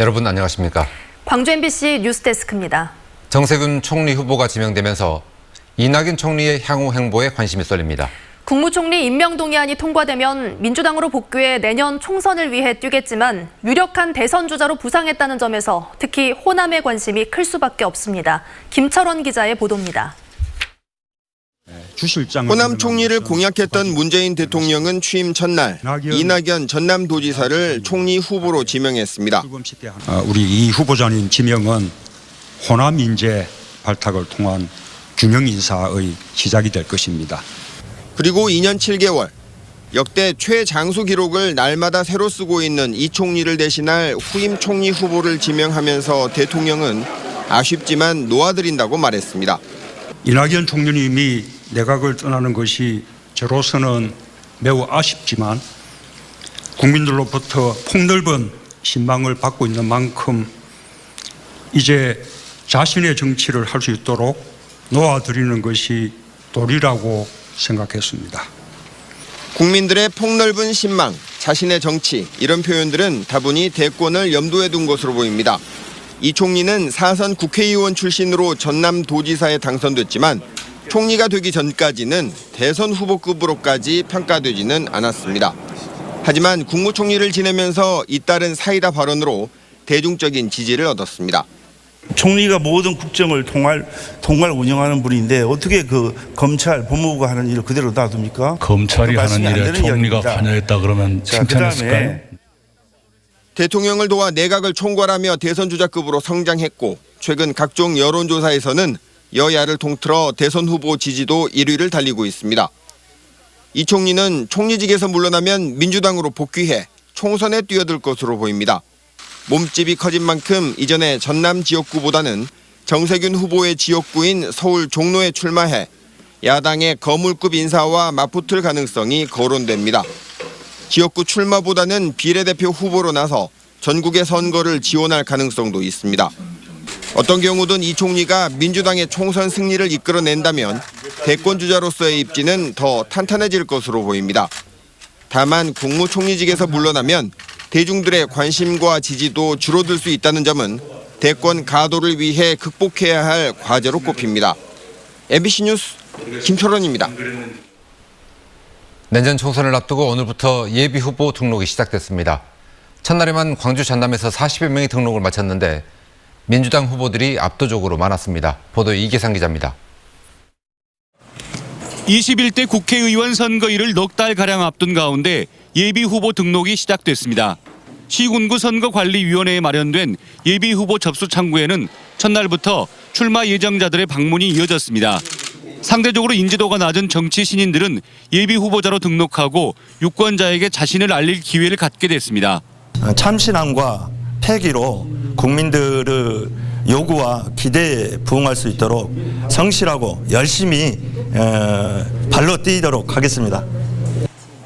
여러분 안녕하십니까? 광주 MBC 뉴스데스크입니다. 정세균 총리 후보가 지명되면서 이낙연 총리의 향후 행보에 관심이 쏠립니다. 국무총리 임명동의안이 통과되면 민주당으로 복귀해 내년 총선을 위해 뛰겠지만 유력한 대선 주자로 부상했다는 점에서 특히 호남의 관심이 클 수밖에 없습니다. 김철원 기자의 보도입니다. 호남 총리를 공약했던 문재인 대통령은 취임 첫날 이낙연 전남도지사를 총리 후보로 지명했습니다. 우리 이 후보자님 지명은 호남 인재 발탁을 통한 균형 인사의 시작이 될 것입니다. 그리고 2년 7개월 역대 최장수 기록을 날마다 새로 쓰고 있는 이 총리를 대신할 후임 총리 후보를 지명하면서 대통령은 아쉽지만 놓아드린다고 말했습니다. 이낙연 총리님이 내각을 떠나는 것이 저로서는 매우 아쉽지만 국민들로부터 폭넓은 신망을 받고 있는 만큼 이제 자신의 정치를 할 수 있도록 놓아드리는 것이 도리라고 생각했습니다. 국민들의 폭넓은 신망, 자신의 정치 이런 표현들은 다분히 대권을 염두에 둔 것으로 보입니다. 이 총리는 4선 국회의원 출신으로 전남도지사에 당선됐지만 총리가 되기 전까지는 대선 후보급으로까지 평가되지는 않았습니다. 하지만 국무총리를 지내면서 잇따른 사이다 발언으로 대중적인 지지를 얻었습니다. 총리가 모든 국정을 통할 운영하는 분인데 어떻게 그 검찰, 법무부가 하는 일을 그대로 놔둡니까? 검찰이 하는 일에 총리가 관여했다 그러면 칭찬했을까요? 대통령을 도와 내각을 총괄하며 대선 주자급으로 성장했고 최근 각종 여론조사에서는 여야를 통틀어 대선 후보 지지도 1위를 달리고 있습니다. 이 총리는 총리직에서 물러나면 민주당으로 복귀해 총선에 뛰어들 것으로 보입니다. 몸집이 커진 만큼 이전의 전남 지역구보다는 정세균 후보의 지역구인 서울 종로에 출마해 야당의 거물급 인사와 맞붙을 가능성이 거론됩니다. 지역구 출마보다는 비례대표 후보로 나서 전국의 선거를 지원할 가능성도 있습니다. 어떤 경우든 이 총리가 민주당의 총선 승리를 이끌어낸다면 대권 주자로서의 입지는 더 탄탄해질 것으로 보입니다. 다만 국무총리직에서 물러나면 대중들의 관심과 지지도 줄어들 수 있다는 점은 대권 가도를 위해 극복해야 할 과제로 꼽힙니다. MBC 뉴스 김철원입니다. 내년 총선을 앞두고 오늘부터 예비 후보 등록이 시작됐습니다. 첫날에만 광주 전남에서 40여 명이 등록을 마쳤는데 민주당 후보들이 압도적으로 많았습니다. 보도 이계상 기자입니다. 21대 국회의원 선거일을 넉 달가량 앞둔 가운데 예비 후보 등록이 시작됐습니다. 시군구 선거관리위원회에 마련된 예비 후보 접수 창구에는 첫날부터 출마 예정자들의 방문이 이어졌습니다. 상대적으로 인지도가 낮은 정치 신인들은 예비 후보자로 등록하고 유권자에게 자신을 알릴 기회를 갖게 됐습니다. 참신함과 패기로 국민들의 요구와 기대에 부응할 수 있도록 성실하고 열심히 발로 뛰도록 하겠습니다.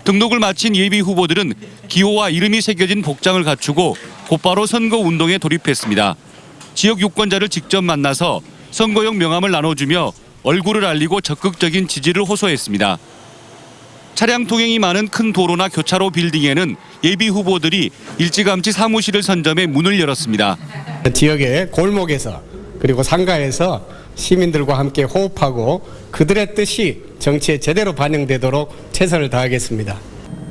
등록을 마친 예비 후보들은 기호와 이름이 새겨진 복장을 갖추고 곧바로 선거운동에 돌입했습니다. 지역 유권자를 직접 만나서 선거용 명함을 나눠주며 얼굴을 알리고 적극적인 지지를 호소했습니다. 차량 통행이 많은 큰 도로나 교차로 빌딩에는 예비 후보들이 일찌감치 사무실을 선점해 문을 열었습니다. 지역의 골목에서 그리고 상가에서 시민들과 함께 호흡하고 그들의 뜻이 정치에 제대로 반영되도록 최선을 다하겠습니다.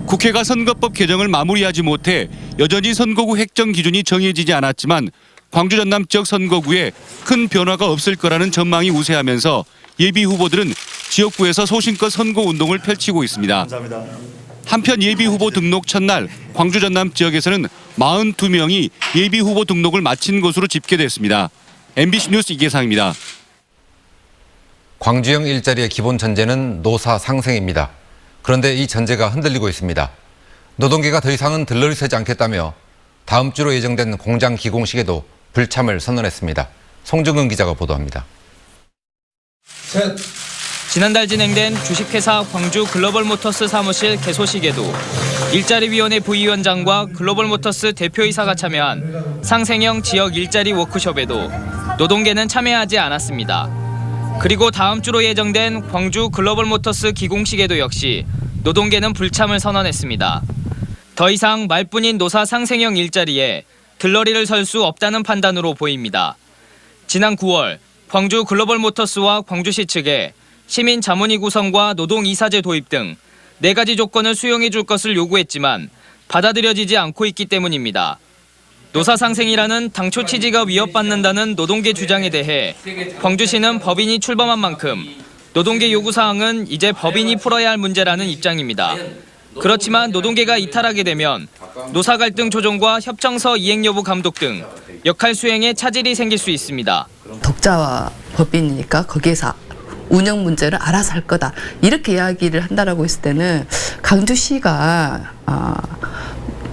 국회가 선거법 개정을 마무리하지 못해 여전히 선거구 획정 기준이 정해지지 않았지만 광주 전남 지역 선거구에 큰 변화가 없을 거라는 전망이 우세하면서 예비 후보들은 지역구에서 소신껏 선거운동을 펼치고 있습니다. 감사합니다. 한편 예비 후보 등록 첫날 광주 전남 지역에서는 42명이 예비 후보 등록을 마친 것으로 집계됐습니다. MBC 뉴스 이계상입니다. 광주형 일자리의 기본 전제는 노사 상생입니다. 그런데 이 전제가 흔들리고 있습니다. 노동계가 더 이상은 들러리 서지 않겠다며 다음 주로 예정된 공장 기공식에도 불참을 선언했습니다. 송정근 기자가 보도합니다. 지난달 진행된 주식회사 광주 글로벌모터스 사무실 개소식에도 일자리위원회 부위원장과 글로벌모터스 대표이사가 참여한 상생형 지역 일자리 워크숍에도 노동계는 참여하지 않았습니다. 그리고 다음 주로 예정된 광주 글로벌모터스 기공식에도 역시 노동계는 불참을 선언했습니다. 더 이상 말뿐인 노사 상생형 일자리에 들러리를 설 수 없다는 판단으로 보입니다. 지난 9월 광주 글로벌모터스와 광주시 측에 시민 자문위 구성과 노동이사제 도입 등 4가지 조건을 수용해 줄 것을 요구했지만 받아들여지지 않고 있기 때문입니다. 노사 상생이라는 당초 취지가 위협받는다는 노동계 주장에 대해 광주시는 법인이 출범한 만큼 노동계 요구사항은 이제 법인이 풀어야 할 문제라는 입장입니다. 그렇지만 노동계가 이탈하게 되면 노사 갈등 조정과 협정서 이행 여부 감독 등 역할 수행에 차질이 생길 수 있습니다. 독자 법인이니까 거기에서 운영 문제를 알아서 할 거다. 이렇게 이야기를 한다라고 했을 때는 강주시가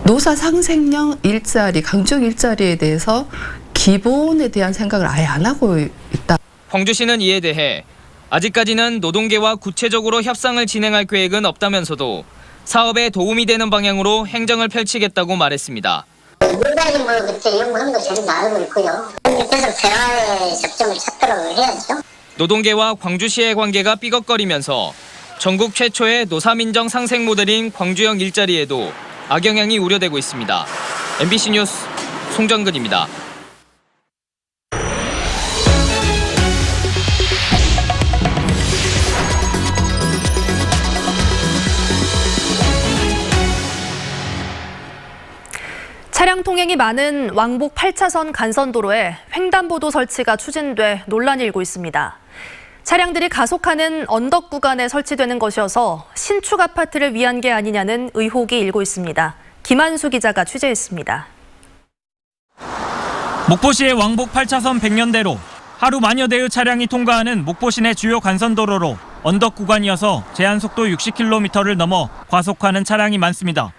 노사 상생형 일자리, 강중 일자리에 대해서 기본에 대한 생각을 아예 안 하고 있다. 광주시는 이에 대해 아직까지는 노동계와 구체적으로 협상을 진행할 계획은 없다면서도 사업에 도움이 되는 방향으로 행정을 펼치겠다고 말했습니다. 물갈이 그때 연구하는 거 저는 다 알고 있고요. 계속 대화의 접점을 찾도록 해야죠. 노동계와 광주시의 관계가 삐걱거리면서 전국 최초의 노사민정 상생 모델인 광주형 일자리에도 악영향이 우려되고 있습니다. MBC 뉴스 송정근입니다. 차량 통행이 많은 왕복 8차선 간선도로에 횡단보도 설치가 추진돼 논란이 일고 있습니다. 차량들이 가속하는 언덕 구간에 설치되는 것이어서 신축 아파트를 위한 게 아니냐는 의혹이 일고 있습니다. 김한수 기자가 취재했습니다. 목포시의 왕복 8차선 백년대로 하루 만여 대의 차량이 통과하는 목포 시내 주요 간선도로로 언덕 구간이어서 제한 속도 60km를 넘어 과속하는 차량이 많습니다.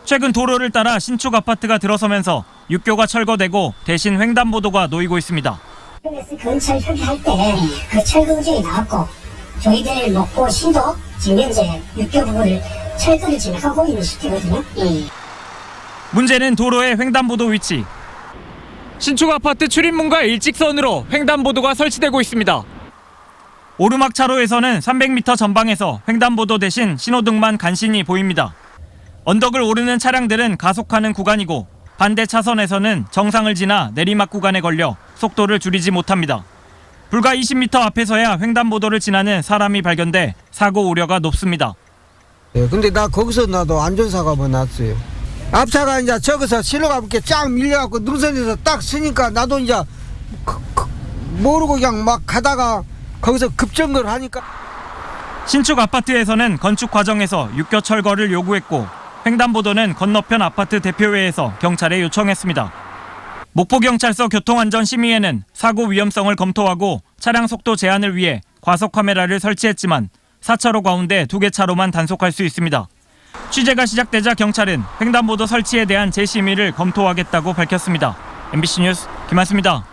최근 도로를 따라 신축 아파트가 들어서면서 육교가 철거되고 대신 횡단보도가 놓이고 있습니다. 근처 협의할 때 그 철거 의견이 나왔고 저희들 목포시도 지금 현재 육교 부분을 철거를 지금 하고 있는 시기거든요. 문제는 도로의 횡단보도 위치. 신축 아파트 출입문과 일직선으로 횡단보도가 설치되고 있습니다. 오르막 차로에서는 300m 전방에서 횡단보도 대신 신호등만 간신히 보입니다. 언덕을 오르는 차량들은 가속하는 구간이고 반대 차선에서는 정상을 지나 내리막 구간에 걸려 속도를 줄이지 못합니다. 불과 20m 앞에서야 횡단보도를 지나는 사람이 발견돼 사고 우려가 높습니다. 근데 나 거기서 나도 안전사고가 한번 났어요. 앞차가 이제 저기서 신호가 이렇게 쫙 밀려갖고 능선에서 딱 서니까 나도 이제 모르고 그냥 막 가다가 거기서 급정거를 하니까. 신축 아파트에서는 건축 과정에서 육교 철거를 요구했고 횡단보도는 건너편 아파트 대표회에서 경찰에 요청했습니다. 목포경찰서 교통안전심의회는 사고 위험성을 검토하고 차량 속도 제한을 위해 과속 카메라를 설치했지만 4차로 가운데 2개 차로만 단속할 수 있습니다. 취재가 시작되자 경찰은 횡단보도 설치에 대한 재심의를 검토하겠다고 밝혔습니다. MBC 뉴스 김한수입니다.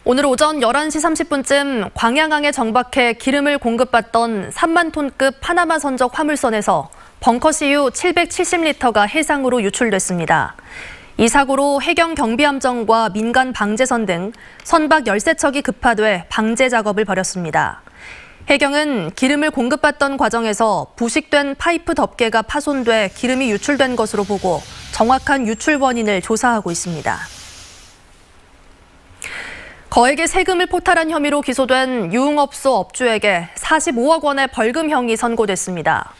오늘 오전 11시 30분쯤 광양항에 정박해 기름을 공급받던 3만 톤급 파나마 선적 화물선에서 벙커시유 770리터가 해상으로 유출됐습니다. 이 사고로 해경 경비함정과 민간 방제선 등 선박 13척이 급파돼 방제 작업을 벌였습니다. 해경은 기름을 공급받던 과정에서 부식된 파이프 덮개가 파손돼 기름이 유출된 것으로 보고 정확한 유출 원인을 조사하고 있습니다. 거액의 세금을 포탈한 혐의로 기소된 유흥업소 업주에게 45억 원의 벌금형이 선고됐습니다.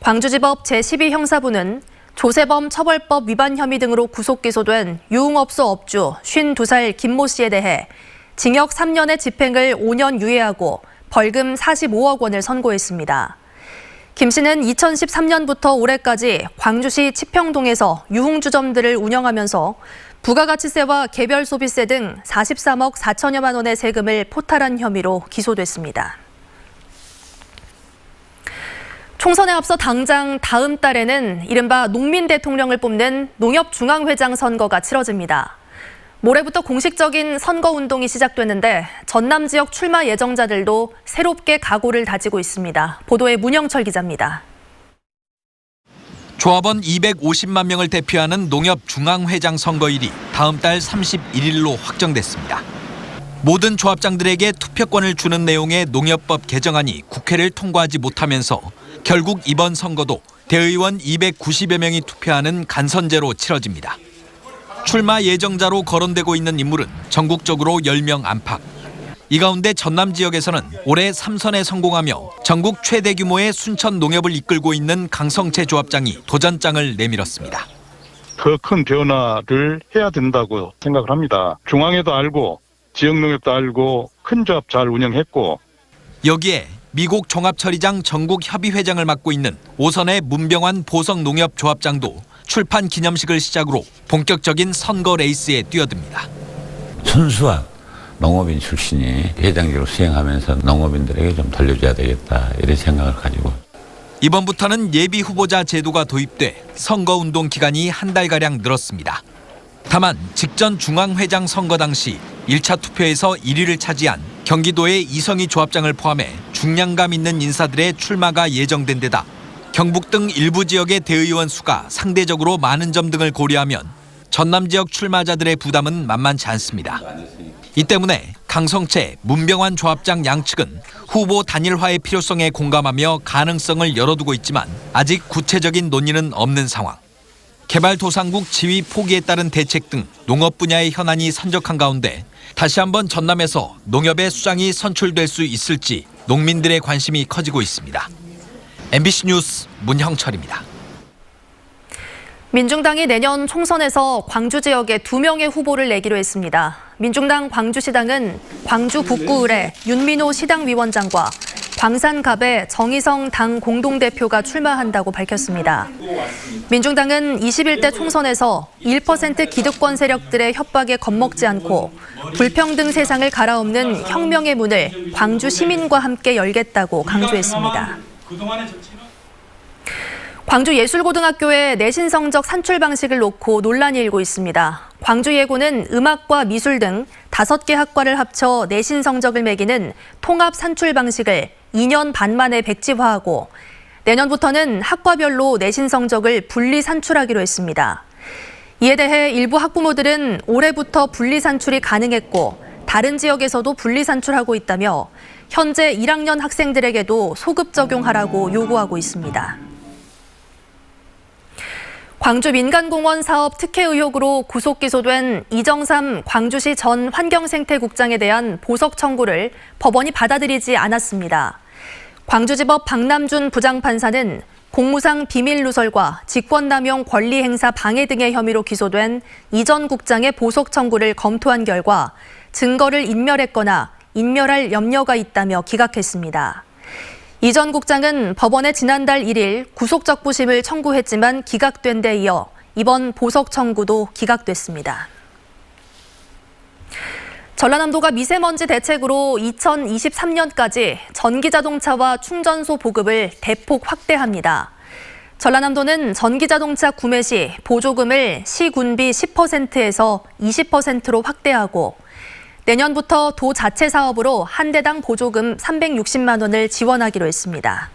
광주지법 제12형사부는 조세범 처벌법 위반 혐의 등으로 구속 기소된 유흥업소 업주 52살 김모 씨에 대해 징역 3년의 집행을 5년 유예하고 벌금 45억 원을 선고했습니다. 김 씨는 2013년부터 올해까지 광주시 치평동에서 유흥주점들을 운영하면서 부가가치세와 개별소비세 등 43억 4천여만 원의 세금을 포탈한 혐의로 기소됐습니다. 총선에 앞서 당장 다음 달에는 이른바 농민 대통령을 뽑는 농협중앙회장 선거가 치러집니다. 모레부터 공식적인 선거운동이 시작되는데 전남 지역 출마 예정자들도 새롭게 각오를 다지고 있습니다. 보도에 문영철 기자입니다. 조합원 250만 명을 대표하는 농협중앙회장 선거일이 다음 달 31일로 확정됐습니다. 모든 조합장들에게 투표권을 주는 내용의 농협법 개정안이 국회를 통과하지 못하면서 결국 이번 선거도 대의원 290여 명이 투표하는 간선제로 치러집니다. 출마 예정자로 거론되고 있는 인물은 전국적으로 10명 안팎. 이 가운데 전남 지역에서는 올해 3선에 성공하며 전국 최대 규모의 순천 농협을 이끌고 있는 강성채 조합장이 도전장을 내밀었습니다. 더 큰 변화를 해야 된다고 생각을 합니다. 중앙에도 알고 지역 농협도 알고 큰 조합 잘 운영했고, 여기에 미국 종합처리장 전국협의회장을 맡고 있는 오선의 문병환 보성농협조합장도 출판 기념식을 시작으로 본격적인 선거 레이스에 뛰어듭니다. 순수한 농업인 출신이 회장직을 수행하면서 농업인들에게 좀 돌려줘야 되겠다, 이런 생각을 가지고. 이번부터는 예비 후보자 제도가 도입돼 선거운동 기간이 한 달가량 늘었습니다. 다만 직전 중앙회장 선거 당시 1차 투표에서 1위를 차지한 경기도의 이성희 조합장을 포함해 중량감 있는 인사들의 출마가 예정된 데다 경북 등 일부 지역의 대의원 수가 상대적으로 많은 점 등을 고려하면 전남 지역 출마자들의 부담은 만만치 않습니다. 이 때문에 강성채, 문병환 조합장 양측은 후보 단일화의 필요성에 공감하며 가능성을 열어두고 있지만 아직 구체적인 논의는 없는 상황. 개발도상국 지위 포기에 따른 대책 등 농업 분야의 현안이 산적한 가운데 다시 한번 전남에서 농협의 수장이 선출될 수 있을지 농민들의 관심이 커지고 있습니다. MBC 뉴스 문형철입니다. 민중당이 내년 총선에서 광주 지역에 2명의 후보를 내기로 했습니다. 민중당 광주시당은 광주 북구을의 윤민호 시당위원장과 광산갑의 정의성 당 공동대표가 출마한다고 밝혔습니다. 민중당은 21대 총선에서 1% 기득권 세력들의 협박에 겁먹지 않고 불평등 세상을 갈아엎는 혁명의 문을 광주 시민과 함께 열겠다고 강조했습니다. 광주예술고등학교의 내신 성적 산출 방식을 놓고 논란이 일고 있습니다. 광주예고는 음악과 미술 등 5개 학과를 합쳐 내신 성적을 매기는 통합 산출 방식을 2년 반 만에 백지화하고 내년부터는 학과별로 내신 성적을 분리 산출하기로 했습니다. 이에 대해 일부 학부모들은 올해부터 분리 산출이 가능했고 다른 지역에서도 분리 산출하고 있다며 현재 1학년 학생들에게도 소급 적용하라고 요구하고 있습니다. 광주 민간공원 사업 특혜 의혹으로 구속 기소된 이정삼 광주시 전 환경생태국장에 대한 보석 청구를 법원이 받아들이지 않았습니다. 광주지법 박남준 부장판사는 공무상 비밀 누설과 직권남용 권리행사 방해 등의 혐의로 기소된 이 전 국장의 보석 청구를 검토한 결과 증거를 인멸했거나 인멸할 염려가 있다며 기각했습니다. 이 전 국장은 법원에 지난달 1일 구속적부심을 청구했지만 기각된 데 이어 이번 보석 청구도 기각됐습니다. 전라남도가 미세먼지 대책으로 2023년까지 전기자동차와 충전소 보급을 대폭 확대합니다. 전라남도는 전기자동차 구매 시 보조금을 시군비 10%에서 20%로 확대하고 내년부터 도 자체 사업으로 한 대당 보조금 360만 원을 지원하기로 했습니다.